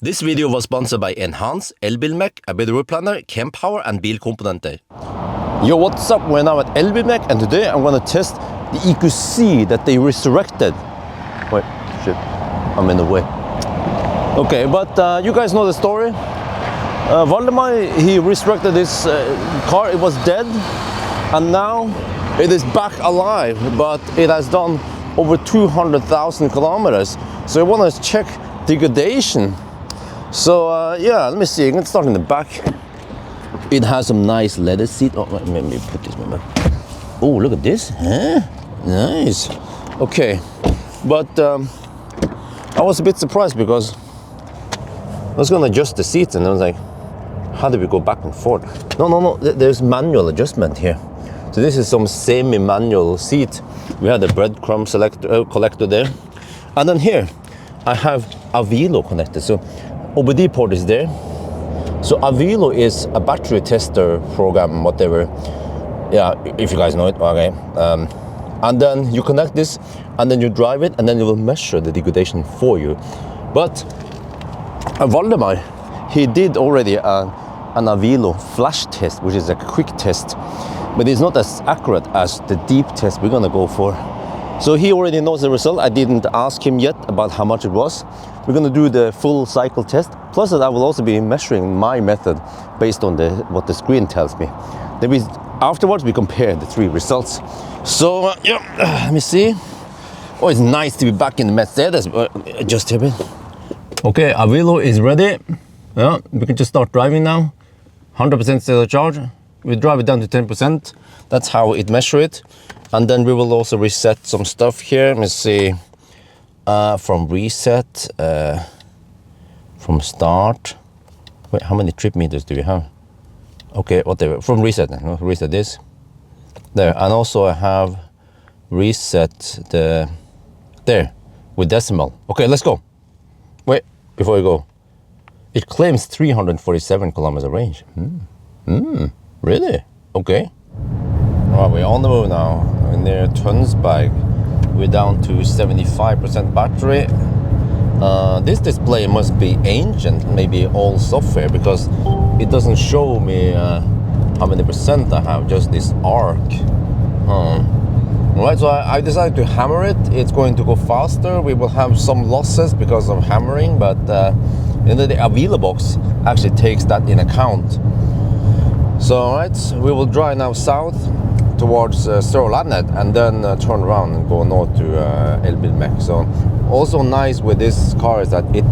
This video was sponsored by Enhance, Elbilmek, a better road planner, Kempower and bilkomponenter. Yo, what's up? We're now at Elbilmek and today I'm gonna test the EQC that they resurrected. Wait, shit, I'm in the way. Okay, but you guys know the story. Valdemar, he resurrected this car. It was dead and now it is back alive, but it has done over 200,000 kilometers. So I want to check degradation. So yeah, let me see. I'm gonna start in the back. It has some nice leather seat. Oh, let me put this one back. Oh, look at this, huh? Nice. Okay, but I was a bit surprised because I was gonna adjust the seats and I was like, how do we go back and forth? No, there's manual adjustment here. So this is some semi-manual seat. We had a breadcrumb collector there. And then here, I have Avilo connected. So OBD port is there. So Avilo is a battery tester program, whatever. Yeah, if you guys know it, okay. And then you connect this, and then you drive it, and then it will measure the degradation for you. But Valdemar, he did already an Avilo flash test, which is a quick test. But it's not as accurate as the deep test we're gonna go for. So he already knows the result. I didn't ask him yet about how much it was. We're gonna do the full cycle test. Plus that I will also be measuring my method based on what the screen tells me. Then afterwards we compare the three results. So yeah, let me see. Oh, it's nice to be back in the Mercedes. Just a bit. Okay, Avilo is ready. Yeah, we can just start driving now. 100% state of charge. We drive it down to 10%. That's how it measures it. And then we will also reset some stuff here. Let me see. From reset, from start. Wait, how many trip meters do we have? Okay, whatever. From reset, reset this. There, and also I have reset there with decimal. Okay, let's go. Wait, before we go. It claims 347 kilometer range. Really? Okay. Well, we're on the move now. We're near Tønsberg. We're down to 75% battery. This display must be ancient, maybe all software, because it doesn't show me how many percent I have, just this arc. Alright, so I decided to hammer it. It's going to go faster. We will have some losses because of hammering, but the Avilo box actually takes that in account. So alright, we will drive now south towards Sørlandet and then turn around and go north to Elbilmek. So also nice with this car is that it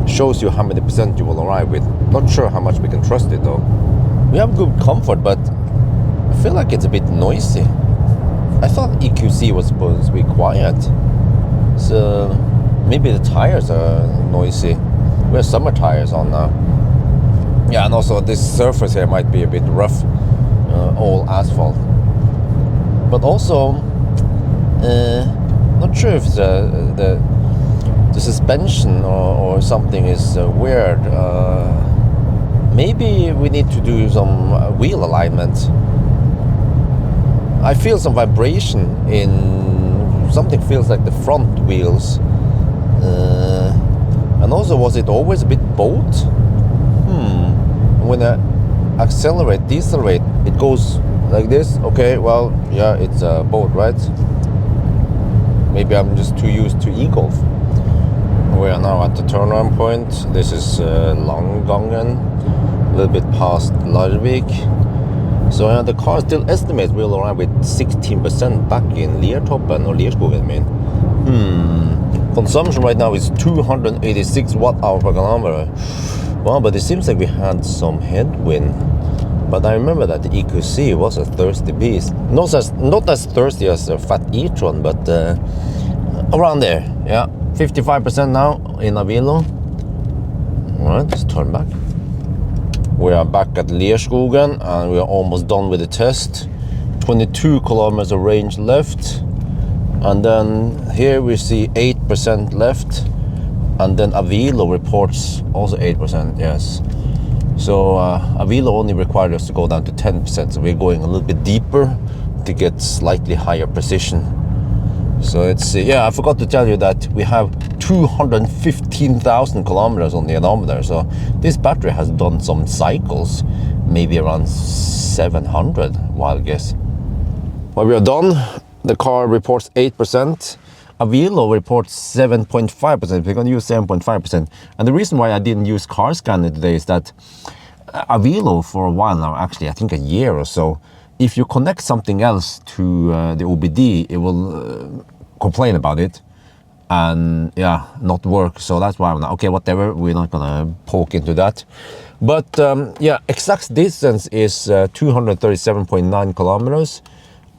shows you how many percent you will arrive with. Not sure how much we can trust it though. We have good comfort, but I feel like it's a bit noisy. I thought EQC was supposed to be quiet. So maybe the tires are noisy. We have summer tires on now. Yeah, and also this surface here might be a bit rough, all asphalt. But also, not sure if the suspension or something is weird. Maybe we need to do some wheel alignment. I feel some vibration in something. Feels like the front wheels. And also, was it always a bit bowed? When I accelerate, decelerate, it goes like this. Okay, well, yeah, it's a boat, right? Maybe I'm just too used to e-Golf. We are now at the turnaround point. This is Langangen, a little bit past Larvik. So the car still estimates we'll arrive with 16% back in Liertoppen or Lierskogen, I mean. Consumption right now is 286 watt-hour per kilometer. Wow, but it seems like we had some headwind. But I remember that the EQC was a thirsty beast. Not as thirsty as a fat e-tron, but around there. Yeah, 55% now in Avilo. Alright, let's turn back. We are back at Lierskogen and we are almost done with the test. 22 kilometers of range left. And then here we see 8% left. And then Avilo reports also 8%, yes. So Avilo only required us to go down to 10%, so we're going a little bit deeper to get slightly higher precision. So it's, yeah, I forgot to tell you that we have 215,000 kilometers on the odometer. So this battery has done some cycles, maybe around 700, wild guess. Well, we are done. The car reports 8%. Avilo reports 7.5%. We're going to use 7.5%. And the reason why I didn't use car scanner today is that Avilo for a while now, actually I think a year or so, if you connect something else to the OBD, it will complain about it and yeah, not work. So that's why I'm like, okay, whatever, we're not gonna poke into that. But yeah, exact distance is 237.9 kilometers,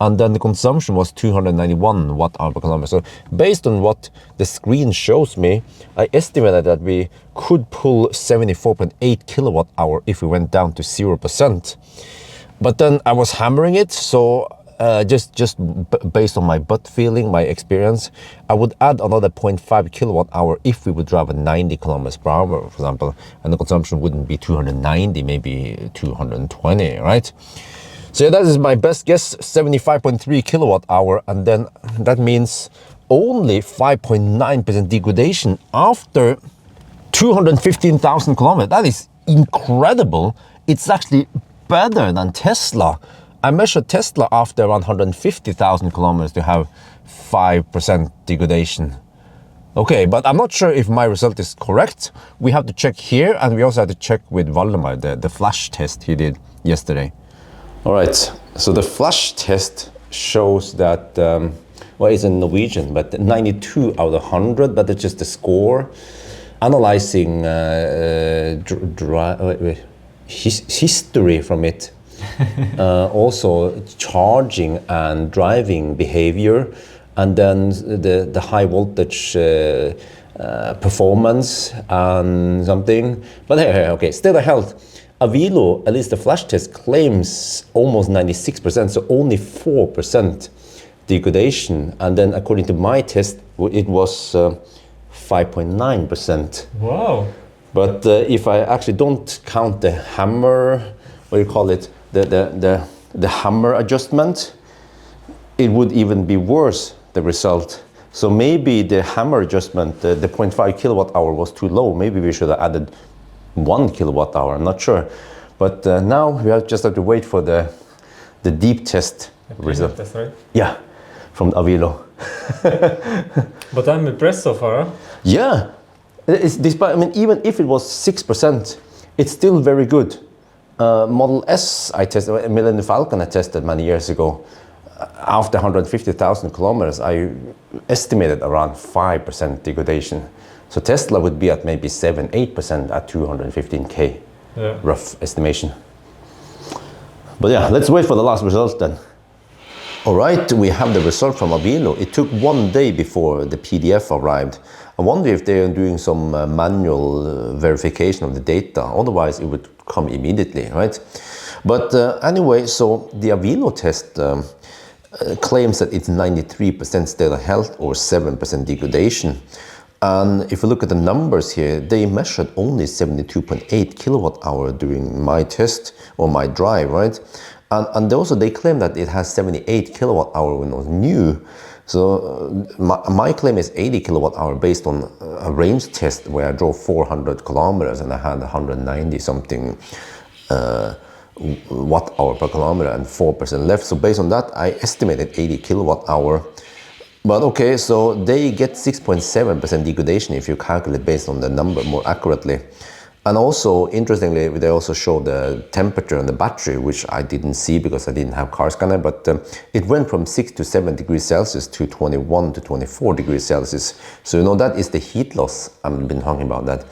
and then the consumption was 291 watt-hour per kilometer. So based on what the screen shows me, I estimated that we could pull 74.8 kilowatt hour if we went down to 0%. But then I was hammering it, so just based on my gut feeling, my experience, I would add another 0.5 kilowatt hour if we would drive at 90 kilometers per hour, for example, and the consumption wouldn't be 290, maybe 220, right? So yeah, that is my best guess, 75.3 kilowatt hour, and then that means only 5.9% degradation after 215,000 kilometers. That is incredible. It's actually better than Tesla. I measured Tesla after around 150,000 kilometers to have 5% degradation. Okay, but I'm not sure if my result is correct. We have to check here, and we also have to check with Valdemar, the flash test he did yesterday. All right, so the flash test shows that, well, it's in Norwegian, but 92 out of 100, but it's just the score. Analyzing history from it. Also charging and driving behavior, and then the high voltage performance and something. But hey, okay, state of health. Avilo, at least the flash test, claims almost 96%, so only 4% degradation. And then according to my test, it was 5.9%. Wow. But if I actually don't count the hammer, what do you call it, the hammer adjustment, it would even be worse, the result. So maybe the hammer adjustment, the 0.5 kilowatt hour was too low. Maybe we should have added 1 kilowatt hour, I'm not sure. But now we just have to wait for the deep test result. Test, right? Yeah, from Avilo. But I'm impressed so far. Huh? Yeah. It's despite, I mean, even if it was 6%, it's still very good. Model S I tested, Millennium Falcon I tested many years ago. After 150,000 kilometers, I estimated around 5% degradation. So Tesla would be at maybe 7-8% at 215K, yeah. Rough estimation. But yeah, let's wait for the last result then. All right, we have the result from Avilo. It took 1 day before the PDF arrived. I wonder if they are doing some manual verification of the data. Otherwise, it would come immediately, right? But anyway, so the Avilo test claims that it's 93% state of health or 7% degradation. And if you look at the numbers here, they measured only 72.8 kilowatt hour during my test or my drive, right? And also they claim that it has 78 kilowatt hour when it was new. So my claim is 80 kilowatt hour based on a range test where I drove 400 kilometers and I had 190 something watt hour per kilometer and 4% left. So based on that, I estimated 80 kilowatt hour. But okay, so they get 6.7% degradation if you calculate based on the number more accurately. And also, interestingly, they also show the temperature on the battery, which I didn't see because I didn't have car scanner, but it went from 6 to 7 degrees Celsius to 21 to 24 degrees Celsius. So you know that is the heat loss I've been talking about, that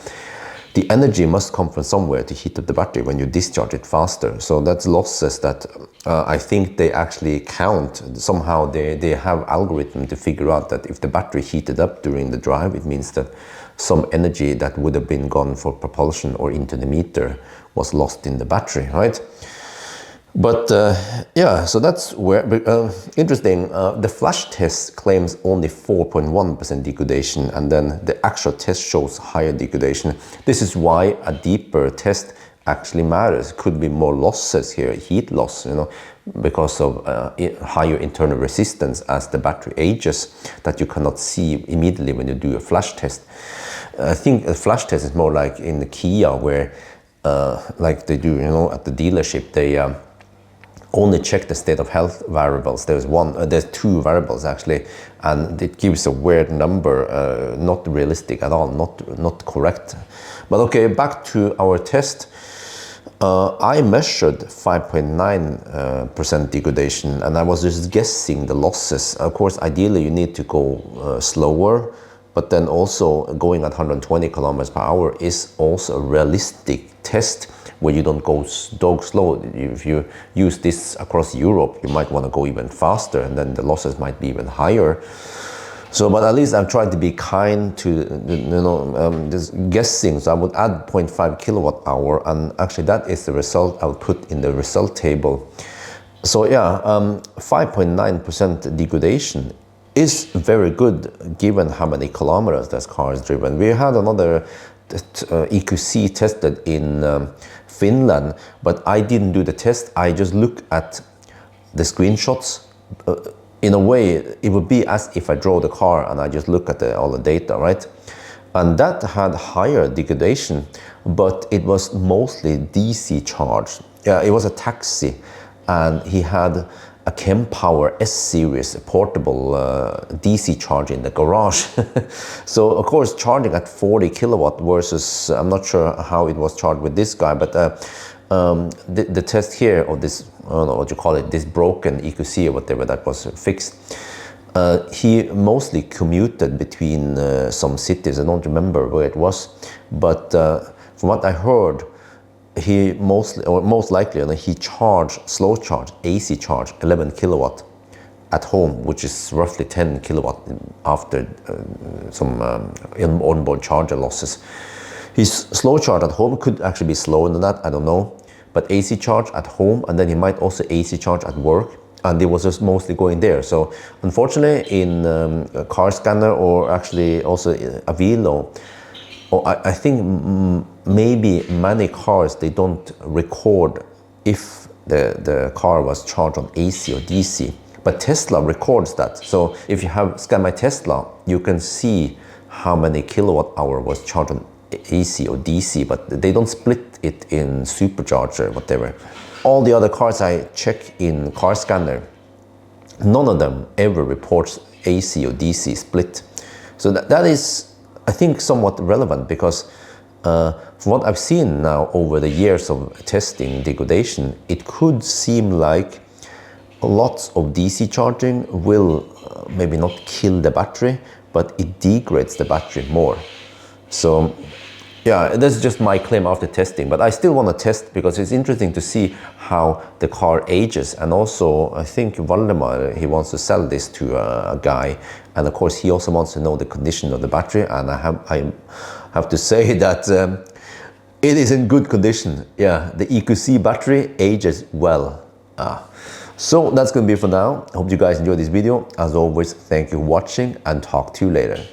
the energy must come from somewhere to heat up the battery when you discharge it faster. So that's losses that I think they actually count. Somehow they have algorithm to figure out that if the battery heated up during the drive, it means that some energy that would have been gone for propulsion or into the meter was lost in the battery, right? But yeah, so that's where, interesting, the flash test claims only 4.1% degradation, and then the actual test shows higher degradation. This is why a deeper test actually matters. Could be more losses here, heat loss, you know, because of higher internal resistance as the battery ages, that you cannot see immediately when you do a flash test. I think a flash test is more like in the Kia, where like they do, you know, at the dealership, they only check the state of health variables. There's two variables actually, and it gives a weird number, not realistic at all, not correct. But okay, back to our test. I measured 5.9% degradation, and I was just guessing the losses. Of course, ideally you need to go slower, but then also going at 120 kilometers per hour is also a realistic test where you don't go dog slow. If you use this across Europe, you might want to go even faster, and then the losses might be even higher. So, but at least I've tried to be kind to, you know, just guessing. So I would add 0.5 kilowatt hour, and actually that is the result I would put in the result table. So yeah, 5.9% degradation is very good given how many kilometers this car is driven. We had another EQC tested in Finland, but I didn't do the test. I just looked at the screenshots. In a way, it would be as if I drove the car and I just look at all the data, right? And that had higher degradation, but it was mostly DC charge. Yeah, it was a taxi, and he had a Kempower S-series portable DC charge in the garage. So of course, charging at 40 kilowatt versus, I'm not sure how it was charged with this guy, but the test here, or this, I don't know what you call it, this broken EQC or whatever that was fixed, he mostly commuted between some cities. I don't remember where it was, but from what I heard, he most likely, you know, he charged, slow charge, AC charge, 11 kilowatt at home, which is roughly 10 kilowatt after some onboard charger losses. His slow charge at home could actually be slower than that, I don't know. But AC charge at home, and then he might also AC charge at work, and it was just mostly going there. So unfortunately, in a car scanner, or actually also a Velo, I think maybe many cars, they don't record if the car was charged on AC or DC. But Tesla records that. So if you have ScanMyTesla, you can see how many kilowatt hour was charged on AC or DC, but they don't split it in supercharger, whatever. All the other cars I check in car scanner, none of them ever reports AC or DC split. So that is, I think, somewhat relevant, because from what I've seen now over the years of testing degradation, it could seem like lots of DC charging will maybe not kill the battery, but it degrades the battery more. So yeah, that's just my claim after testing, but I still want to test because it's interesting to see how the car ages. And also, I think Valdemar, he wants to sell this to a guy, and of course he also wants to know the condition of the battery, and I have to say that it is in good condition. Yeah, the EQC battery ages well. So that's going to be it for now. I hope you guys enjoyed this video. As always, thank you for watching, and talk to you later.